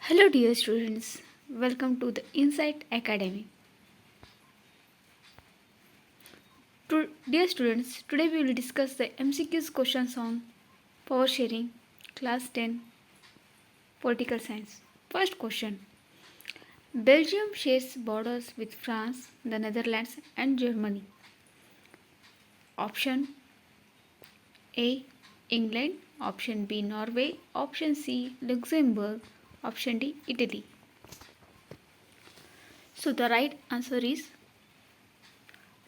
Hello, dear students. Welcome to the Insight Academy. Dear students, today we will discuss the MCQs questions on power sharing, class 10, political science. First question: Belgium shares borders with France, the Netherlands, and Germany. Option A: England. Option B: Norway. Option C: Luxembourg. Option D: Italy. So the right answer is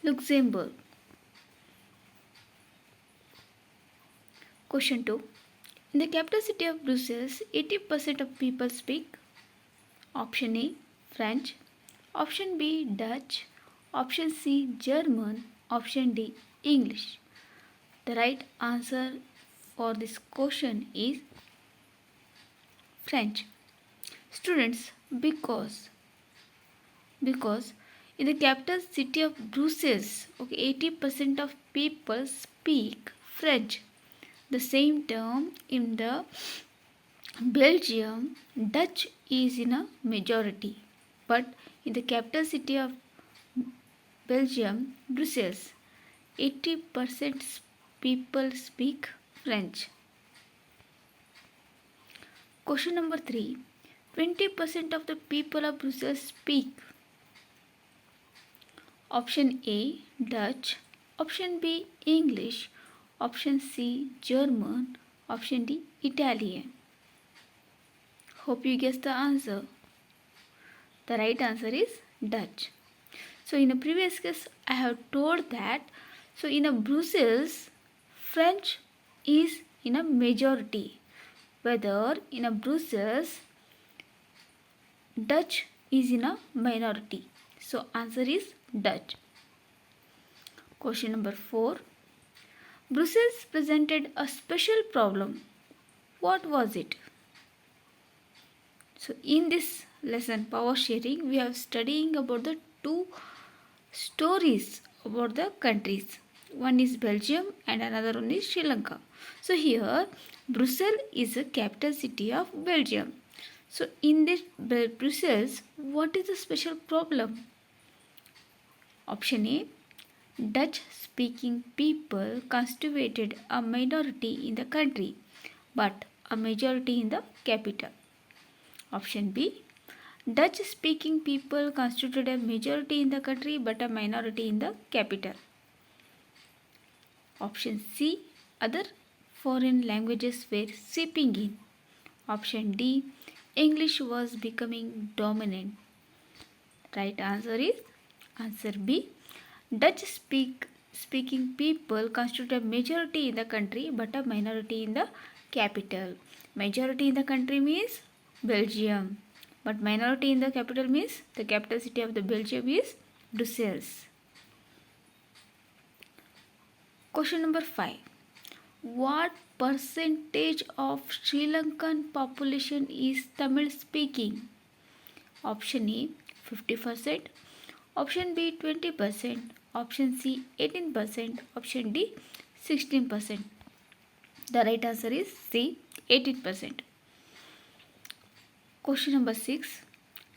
Luxembourg. Question 2. In the capital city of Brussels, 80% of people speak option A French, option B Dutch, option C German, option D English. The right answer for this question is French. Students, because in the capital city of Brussels, 80% of people speak French. The same term in the Belgium, Dutch is in a majority, but in the capital city of Belgium, Brussels, 80% people speak French. Question number 3. 20% of the people of Brussels speak option A Dutch, option B English, option C German, option D Italian. Hope you guessed the answer. The right answer is Dutch. So in a previous case I have told that in a Brussels French is in a majority, whether in a Brussels Dutch is in a minority. So answer is Dutch. Question number 4. Brussels presented a special problem. What was it? So in this lesson power sharing we are studying about the two stories about the countries. One is Belgium and another one is Sri Lanka. So here Brussels is the capital city of Belgium. So in this Brussels, what is the special problem? Option A: Dutch speaking people constituted a minority in the country but a majority in the capital. Option B: Dutch speaking people constituted a majority in the country but a minority in the capital. Option C: Other foreign languages were seeping in. Option D: English was becoming dominant. Right answer is answer B. Dutch speaking people constitute a majority in the country but a minority in the capital. Majority in the country means Belgium, but minority in the capital means the capital city of the Belgium is Brussels. Question number 5. What percentage of Sri Lankan population is Tamil speaking? Option A 50%, option B 20%, option C 18%, option D 16%. The right answer is C 18%. Question number 6.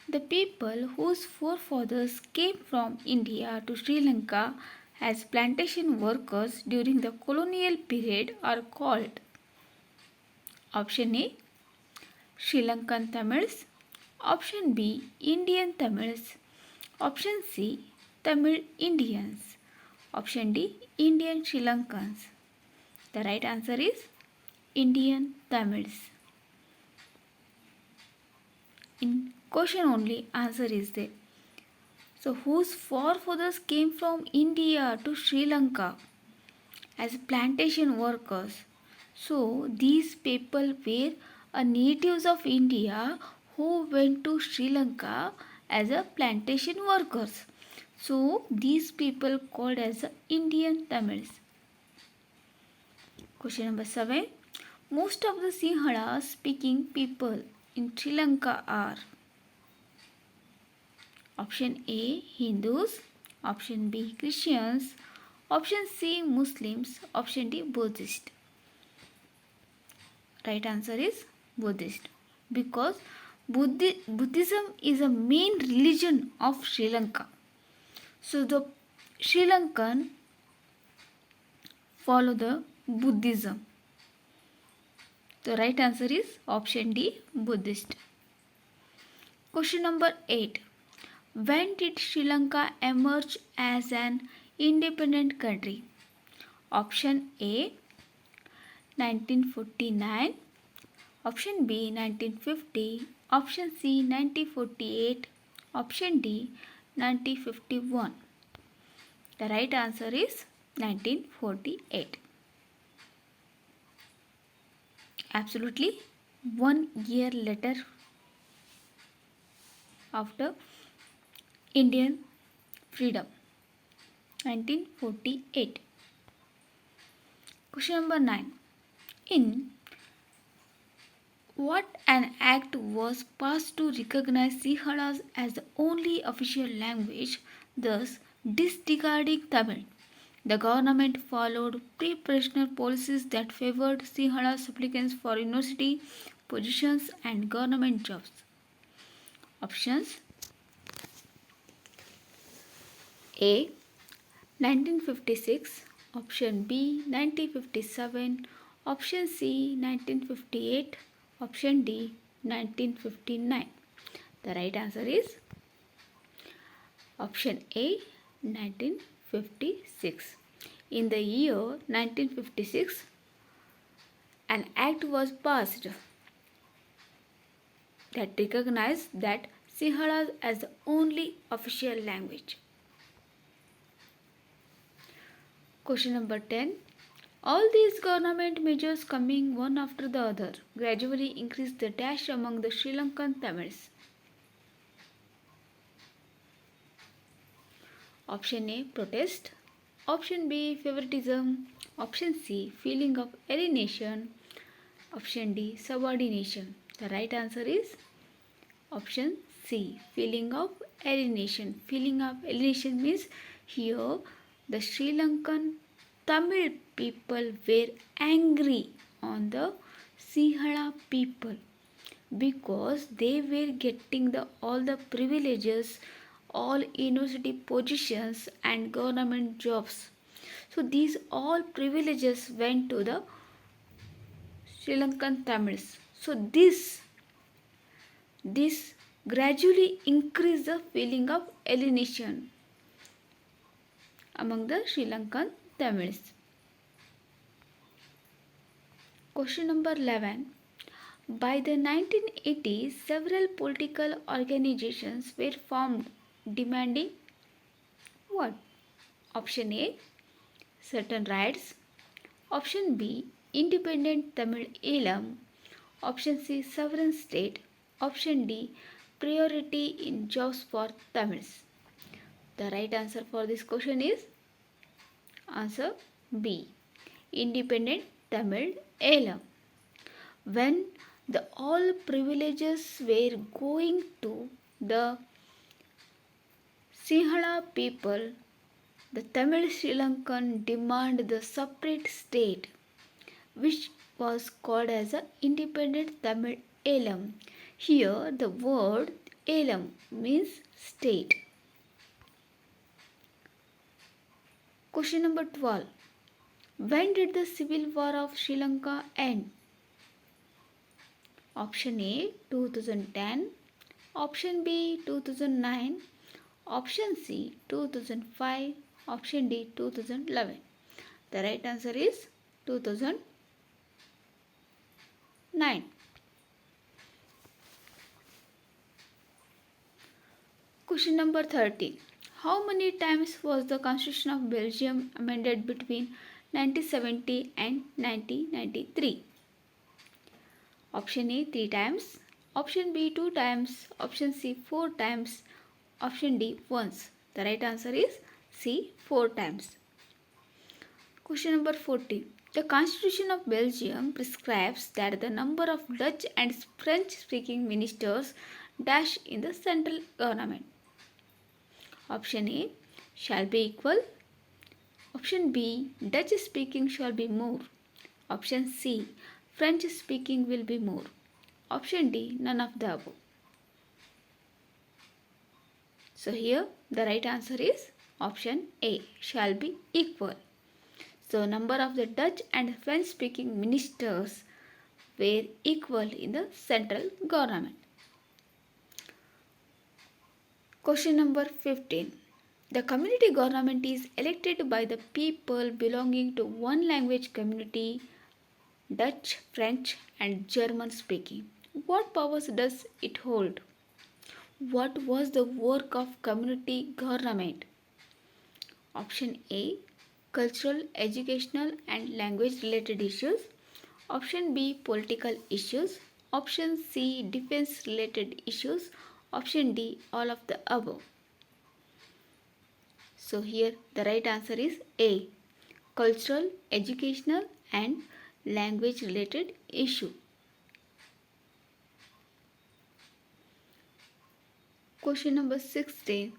The people whose forefathers came from India to Sri Lanka as plantation workers during the colonial period are called option A Sri Lankan Tamils, option B Indian Tamils, option C Tamil Indians, option D Indian Sri Lankans. The right answer is Indian Tamils. In question only answer is there. So whose forefathers came from India to Sri Lanka as plantation workers? So these people were natives of India who went to Sri Lanka as a plantation workers. So these people called as Indian Tamils. Question number 7. Most of the Sinhala speaking people in Sri Lanka are option A Hindus, option B Christians, option C Muslims, option D Buddhist. Right answer is Buddhist, because Buddhism is a main religion of Sri Lanka. So the Sri Lankan follow the Buddhism. The right answer is option D, Buddhist. Question number 8. When did Sri Lanka emerge as an independent country? Option A 1949, option B 1950, option C 1948, option D 1951. The right answer is 1948. Absolutely 1 year later after Indian freedom, 1948. Question number 9. In what an act was passed to recognize Sinhala as the only official language, thus disregarding Tamil? The government followed pre-operational policies that favored Sinhala applicants for university positions and government jobs. Options: A 1956, option B 1957, option C 1958, option D 1959. The right answer is option A 1956. In the year 1956, an act was passed that recognized that Sinhala as the only official language. Question number 10. All these government measures coming one after the other gradually increased the dash among the Sri Lankan Tamils. Option A protest, option B favoritism, option C feeling of alienation, option D subordination. The right answer is option C feeling of alienation. Feeling of alienation means here the Sri Lankan Tamil people were angry on the Sinhala people because they were getting all the privileges, all university positions and government jobs. So these all privileges went to the Sri Lankan Tamils. So this gradually increased the feeling of alienation among the Sri Lankan Tamils. Question number 11. By the 1980s, several political organizations were formed demanding what? Option A certain rights, option B independent Tamil Eelam, option C sovereign state, option D priority in jobs for Tamils. The right answer for this question is answer B independent Tamil Eelam. When the all privileges were going to the Sinhala people, the Tamil Sri Lankan demand the separate state, which was called as a independent Tamil Eelam. Here the word Eelam means state. Question number 12. When did the civil war of Sri Lanka end? Option A 2010, option B 2009, option C 2005, option D 2011. The right answer is 2009. Question number 13. How many times was the Constitution of Belgium amended between 1970 and 1993? Option A 3 times, option B 2 times, option C 4 times, option D once. The right answer is C 4 times. Question number 14. The Constitution of Belgium prescribes that the number of Dutch and French speaking ministers dash in the central government. Option A shall be equal. Option B Dutch speaking shall be more. Option C French speaking will be more. Option D none of the above. So here the right answer is option A, shall be equal. So number of the Dutch and French speaking ministers were equal in the central government. Question number 15. The community government is elected by the people belonging to one language community, Dutch, French and German speaking. What powers does it hold? What was the work of community government? Option A, cultural, educational and language related issues. Option B, political issues. Option C, defense related issues. Option D, all of the above. So here the right answer is A, cultural, educational and language related issue. Question number 16.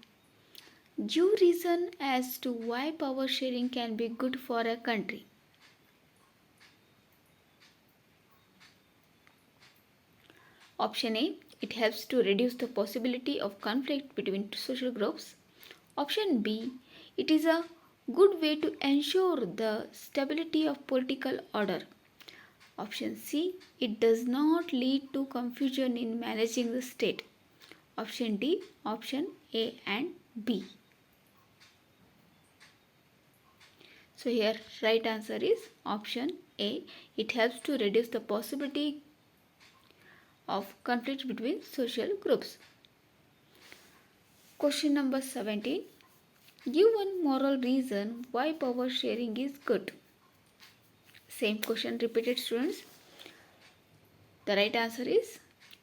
Give reason as to why power sharing can be good for a country. Option A, it helps to reduce the possibility of conflict between social groups. Option B, it is a good way to ensure the stability of political order. Option C, it does not lead to confusion in managing the state. Option D, option A and B. So here right answer is option A, it helps to reduce the possibility of conflict between social groups. Question number 17. Give one moral reason why power sharing is good. Same question repeated, students. The right answer is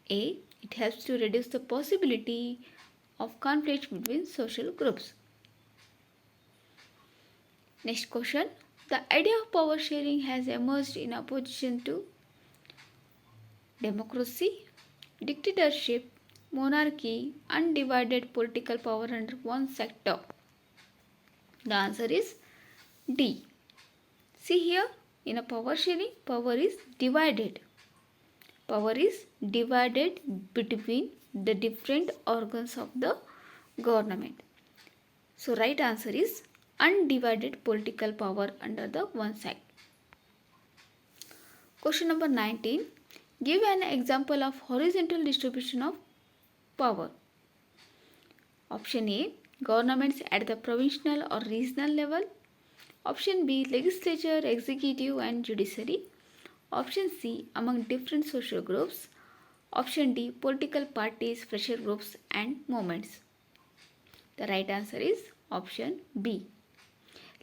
A, it helps to reduce the possibility of conflict between social groups. Next question. The idea of power sharing has emerged in opposition to democracy, dictatorship, monarchy, undivided political power under one sector. The answer is D. See here, in a power sharing, power is divided. Power is divided between the different organs of the government. So right answer is undivided political power under the one side. Question number 19. Give an example of horizontal distribution of power. Option A, governments at the provincial or regional level. Option B, legislature, executive and judiciary. Option C, among different social groups. Option D, political parties, pressure groups and movements. The right answer is option B,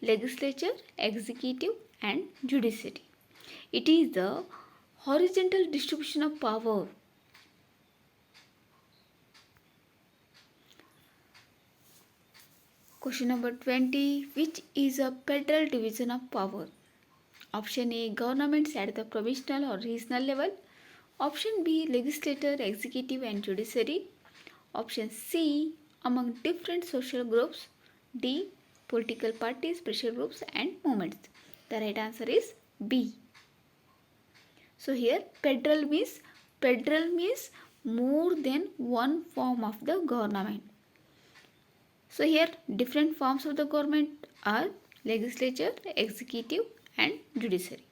legislature, executive and judiciary. It is the horizontal distribution of power. Question number 20. Which is a federal division of power? Option A, governments at the provincial or regional level. Option B, legislature, executive and judiciary. Option C, among different social groups. D, political parties, pressure groups and movements. The right answer is B. So here federal means more than one form of the government. So here different forms of the government are legislature, executive and judiciary.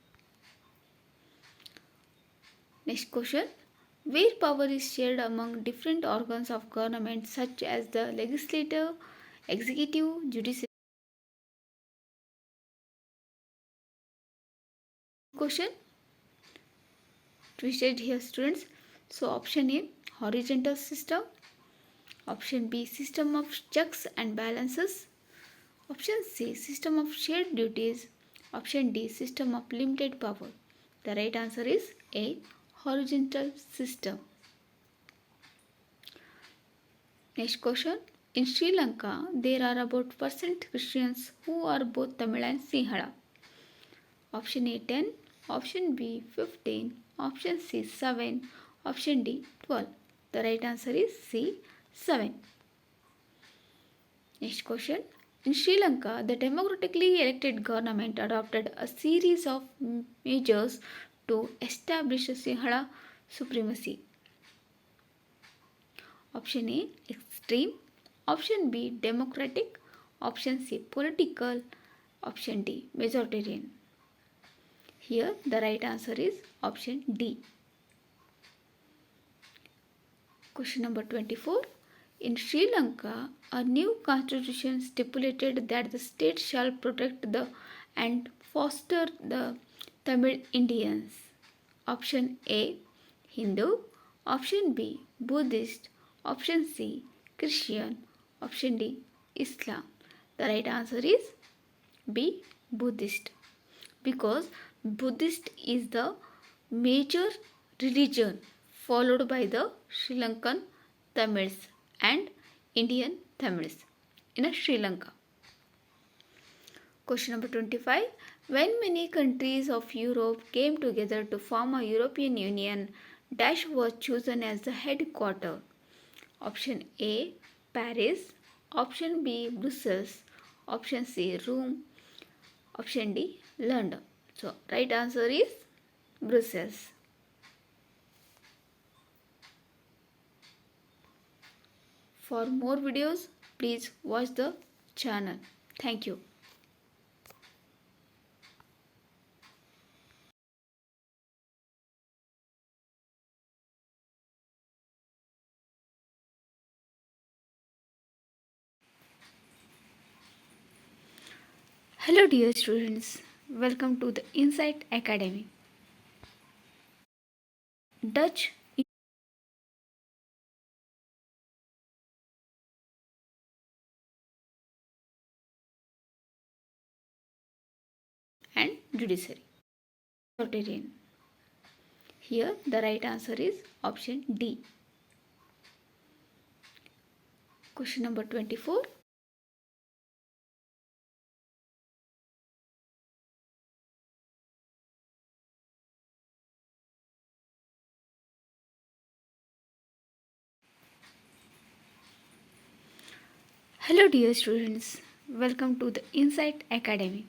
Next question. Where power is shared among different organs of government such as the legislature, executive, judiciary. Question twisted here, students. So option A, horizontal system. Option B, system of checks and balances. Option C, system of shared duties. Option D, system of limited power. The right answer is A, horizontal system. Next question. In Sri Lanka, there are about percent Christians who are both Tamil and Sinhala. Option A 10, option B 15, option C 7, option D 12. The right answer is C 7. Next question. In Sri Lanka, the democratically elected government adopted a series of measures to establish Sinhala supremacy. Option A, extreme. Option B, democratic. Option C, political. Option D, majoritarian. Here the right answer is option D. Question number 24. In Sri Lanka, a new constitution stipulated that the state shall protect the and foster the Tamil Indians. Option A, Hindu. Option B, Buddhist. Option C, Christian. Option D, Islam. The right answer is B, Buddhist. Because Buddhist is the major religion followed by the Sri Lankan Tamils and Indian Tamils in Sri Lanka. Question number 25. When many countries of Europe came together to form a European Union, Dash was chosen as the headquarter. Option A, Paris. Option B, Brussels. Option C, Rome. Option D, London. So, right answer is Brussels. For more videos, please watch the channel. Thank you. Hello dear students, welcome to the Insight Academy. Dutch and judiciary. Authoritarian. Here the right answer is option D. Question number 24. Hello dear students, welcome to the Insight Academy.